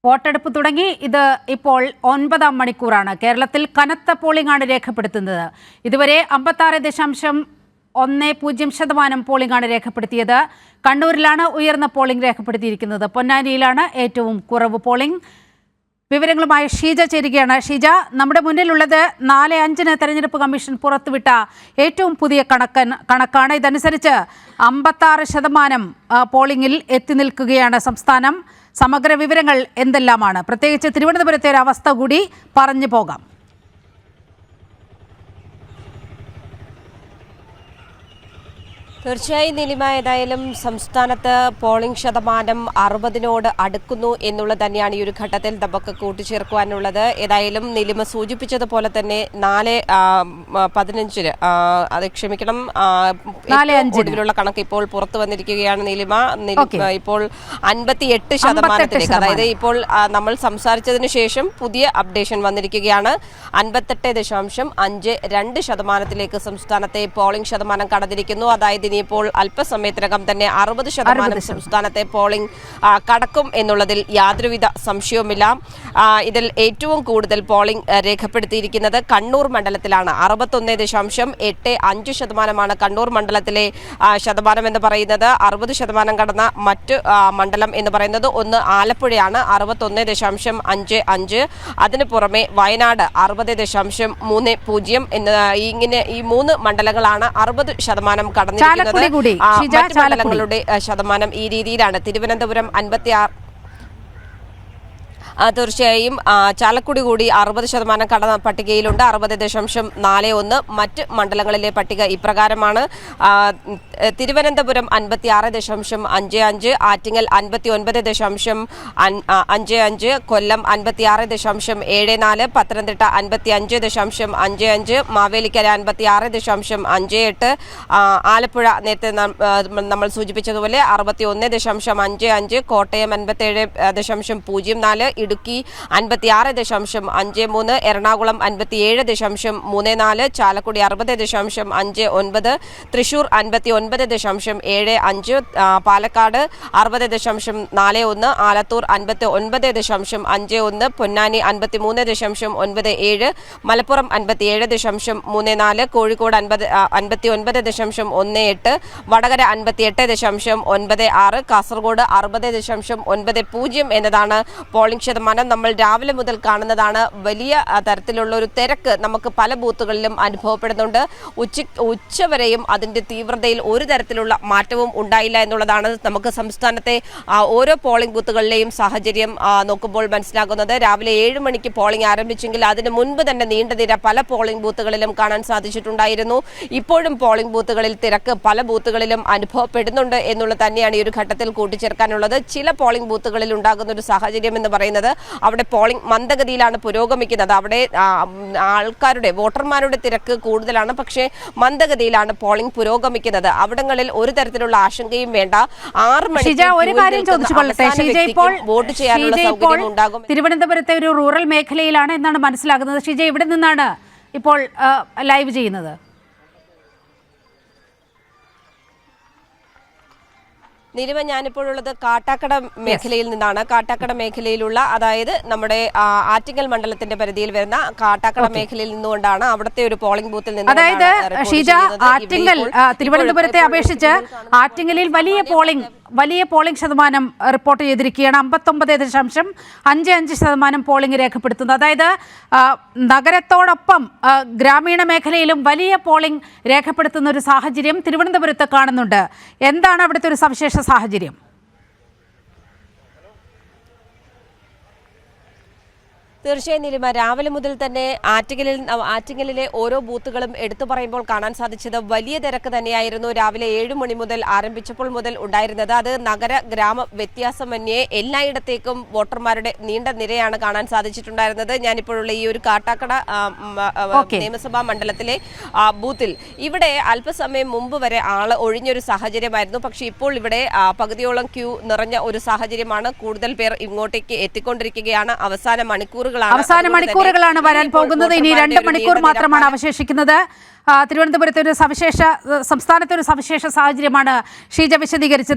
വോട്ടെടുപ്പ് തുടങ്ങി. ഇത് ഇപ്പോൾ 9ാം മണിക്കൂറാണ്. കേരളത്തിൽ കനത്ത പോളിംഗ് ആണ് രേഖപ്പെടുത്തുന്നത്. ഇതുവരെ 56.10% പോളിംഗ് ആണ് രേഖപ്പെടുത്തിയത്. കണ്ണൂരിലാണ് ഉയർന്ന പോളിംഗ് രേഖപ്പെടുത്തിയിരിക്കുന്നത്. പൊന്നാനിയിലാണ് ഏറ്റവും കുറവ് പോളിംഗ്. വിവരങ്ങളുമായി ഷീജ ചേരുകയാണ്. ഷീജ, നമ്മുടെ മുന്നിലുള്ളത് 4:05 തെരഞ്ഞെടുപ്പ് കമ്മീഷൻ പുറത്തുവിട്ട ഏറ്റവും പുതിയ കണക്കാണ്. ഇതനുസരിച്ച് 56% പോളിംഗിൽ എത്തി നിൽക്കുകയാണ് സംസ്ഥാനം. സമഗ്ര വിവരങ്ങൾ എന്തെല്ലാമാണ്? പ്രത്യേകിച്ച് തിരുവനന്തപുരത്തെ ഒരു അവസ്ഥ കൂടി പറഞ്ഞു പോകാം. തീർച്ചയായും നീലിമ, ഏതായാലും സംസ്ഥാനത്ത് പോളിംഗ് ശതമാനം 60-നോട് അടുക്കുന്നു എന്നുള്ളത് തന്നെയാണ് ഈ ഒരു ഘട്ടത്തിൽ നമുക്ക് കൂട്ടിച്ചേർക്കുവാനുള്ളത്. ഏതായാലും നീലിമ സൂചിപ്പിച്ചതുപോലെ തന്നെ 4:15 അത് ക്ഷമിക്കണം, ഒടുവിലുള്ള കണക്ക് ഇപ്പോൾ പുറത്തു വന്നിരിക്കുകയാണ് നീലിമ. ഇപ്പോൾ 58%, അതായത് ഇപ്പോൾ നമ്മൾ സംസാരിച്ചതിന് ശേഷം പുതിയ അപ്ഡേഷൻ വന്നിരിക്കുകയാണ്. 58.52% സംസ്ഥാനത്തെ പോളിംഗ് ശതമാനം കടന്നിരിക്കുന്നു. അതായത് ഇനിയിപ്പോൾ അല്പസമയത്തിനകം തന്നെ 60% സംസ്ഥാനത്തെ പോളിംഗ് കടക്കും എന്നുള്ളതിൽ യാതൊരുവിധ സംശയവുമില്ല. ഇതിൽ ഏറ്റവും കൂടുതൽ പോളിംഗ് രേഖപ്പെടുത്തിയിരിക്കുന്നത് കണ്ണൂർ മണ്ഡലത്തിലാണ്. 61.85% കണ്ണൂർ മണ്ഡലത്തിലെ ശതമാനം എന്ന് പറയുന്നത്. 60% കടന്ന മറ്റ് മണ്ഡലം എന്ന് പറയുന്നത് ഒന്ന് ആലപ്പുഴയാണ്, 61.55. അതിനു പുറമെ വയനാട് 60.30. ഇങ്ങനെ ഈ 3 മണ്ഡലങ്ങളാണ് 60% കടന്നിരിക്കുന്നത്. മണ്ഡലങ്ങളുടെ ശതമാനം ഈ രീതിയിലാണ്. തിരുവനന്തപുരം 56. തീർച്ചയായും ചാലക്കുടി കൂടി 60% കടന്ന പട്ടികയിലുണ്ട്, 60.41. മറ്റ് മണ്ഡലങ്ങളിലെ പട്ടിക ഇപ്രകാരമാണ്. തിരുവനന്തപുരം 56.55, ആറ്റിങ്ങൽ 59.55, കൊല്ലം 56.74, പത്തനംതിട്ട 55.55, മാവേലിക്കര 56.58, ആലപ്പുഴ നേരത്തെ നമ്മൾ സൂചിപ്പിച്ചതുപോലെ 61.55, കോട്ടയം 57.04, ഇടുക്കി 56.53, എറണാകുളം 57.34, ചാലക്കുടി 60.59, തൃശൂർ 59.75, പാലക്കാട് 60.41, ആലത്തൂർ 59.51, പൊന്നാനി 53.97, മലപ്പുറം 57.34, കോഴിക്കോട് 59.18, വടകര 58.96, കാസർഗോഡ് 60.90 എന്നതാണ് പോളിംഗ് ശതമാനം. നമ്മൾ രാവിലെ മുതൽ കാണുന്നതാണ്. വലിയ തരത്തിലുള്ള ഒരു തിരക്ക് നമുക്ക് പല ബൂത്തുകളിലും അനുഭവപ്പെടുന്നുണ്ട്. ഉച്ചവരെയും അതിന്റെ തീവ്രതയിൽ ഒരു തരത്തിലുള്ള മാറ്റവും ഉണ്ടായില്ല എന്നുള്ളതാണ് നമുക്ക് സംസ്ഥാനത്തെ ഓരോ പോളിംഗ് ബൂത്തുകളിലെയും സാഹചര്യം നോക്കുമ്പോൾ മനസ്സിലാകുന്നത്. രാവിലെ 7 മണിക്ക് പോളിംഗ് ആരംഭിച്ചെങ്കിൽ അതിന് മുൻപ് തന്നെ നീണ്ട നിര പല പോളിംഗ് ബൂത്തുകളിലും കാണാൻ സാധിച്ചിട്ടുണ്ടായിരുന്നു. ഇപ്പോഴും പോളിംഗ് ബൂത്തുകളിൽ തിരക്ക് പല ബൂത്തുകളിലും അനുഭവപ്പെടുന്നുണ്ട് എന്നുള്ളത് തന്നെയാണ് ഈ ഒരു ഘട്ടത്തിൽ കൂട്ടിച്ചേർക്കാനുള്ളത്. ചില പോളിംഗ് ബൂത്തുകളിൽ ഉണ്ടാകുന്ന ഒരു സാഹചര്യം എന്ന് പറയുന്നത് അവിടെ പോളിംഗ് മന്ദഗതിയിലാണ് പുരോഗമിക്കുന്നത്. അവിടെ വോട്ടർമാരുടെ തിരക്ക് കൂടുതലാണ്, പക്ഷേ മന്ദഗതിയിലാണ് പോളിംഗ് പുരോഗമിക്കുന്നത്. അവിടങ്ങളിൽ ഒരു തരത്തിലുള്ള ആശങ്കയും വേണ്ട. 6 മണിക്ക് ഒരു കാര്യം ചോദിച്ചുകൊള്ളട്ടെ ഷീജ, ഇപ്പോൾ വോട്ട് ചെയ്യാനുള്ള സൗകര്യം ഉണ്ടാകും. തിരുവനന്തപുരത്തെ ഒരു റൂറൽ മേഖലയിലാണ് എന്നാണ് മനസ്സിലാകുന്നത്. ഷീജ, ഇവിടെ നിന്നാണ് ഇപ്പോൾ ലൈവ് ചെയ്യുന്നത്. നിലവ ഞാനിപ്പോഴുള്ളത് കാട്ടാക്കട മേഖലയിൽ നിന്നാണ്. കാട്ടാക്കട മേഖലയിലുള്ള, അതായത് നമ്മുടെ ആറ്റിങ്ങൽ മണ്ഡലത്തിന്റെ പരിധിയിൽ വരുന്ന കാട്ടാക്കട മേഖലയിൽ നിന്നുകൊണ്ടാണ് അവിടുത്തെ ഒരു പോളിംഗ് ബൂത്തിൽ നിന്ന്. അതായത് ഷീജ, ആറ്റിങ്ങൽ തിരുവനന്തപുരത്തെ അപേക്ഷിച്ച് ആറ്റിങ്ങലിൽ വലിയ പോളിംഗ് ശതമാനം റിപ്പോർട്ട് ചെയ്തിരിക്കുകയാണ്. 59.55% പോളിംഗ് രേഖപ്പെടുത്തുന്നത്. അതായത് നഗരത്തോടൊപ്പം ഗ്രാമീണ മേഖലയിലും വലിയ പോളിംഗ് രേഖപ്പെടുത്തുന്ന ഒരു സാഹചര്യം തിരുവനന്തപുരത്ത് കാണുന്നുണ്ട്. എന്താണ് അവിടുത്തെ ഒരു സവിശേഷ സാഹചര്യം? തീർച്ചയായും നീലിമ, രാവിലെ മുതൽ തന്നെ ആറ്റിങ്ങലിലെ ഓരോ ബൂത്തുകളും എടുത്തു പറയുമ്പോൾ കാണാൻ സാധിച്ചത് വലിയ തിരക്ക് തന്നെയായിരുന്നു. രാവിലെ 7 മണി മുതൽ ആരംഭിച്ചപ്പോൾ മുതൽ ഉണ്ടായിരുന്നത്. അത് നഗര ഗ്രാമ വ്യത്യാസമന്യേ എല്ലായിടത്തേക്കും വോട്ടർമാരുടെ നീണ്ട നിരയാണ് കാണാൻ സാധിച്ചിട്ടുണ്ടായിരുന്നത്. ഞാനിപ്പോഴുള്ള ഈ ഒരു കാട്ടാക്കട നിയമസഭാ മണ്ഡലത്തിലെ ബൂത്തിൽ ഇവിടെ അല്പസമയം മുമ്പ് വരെ ആള് ഒഴിഞ്ഞൊരു സാഹചര്യമായിരുന്നു. പക്ഷേ ഇപ്പോൾ ഇവിടെ പകുതിയോളം ക്യൂ നിറഞ്ഞ ഒരു സാഹചര്യമാണ്. കൂടുതൽ പേർ ഇങ്ങോട്ടേക്ക് എത്തിക്കൊണ്ടിരിക്കുകയാണ്. അവസാന മണിക്കൂറുകളാണ് വരാൻ പോകുന്നത്. ഇനി 2 മണിക്കൂർ മാത്രമാണ് അവശേഷിക്കുന്നത്. തിരുവനന്തപുരത്തെ സംസ്ഥാനത്തെ ഒരു സവിശേഷ സാഹചര്യമാണ് ഷീജ വിശദീകരിച്ചത്.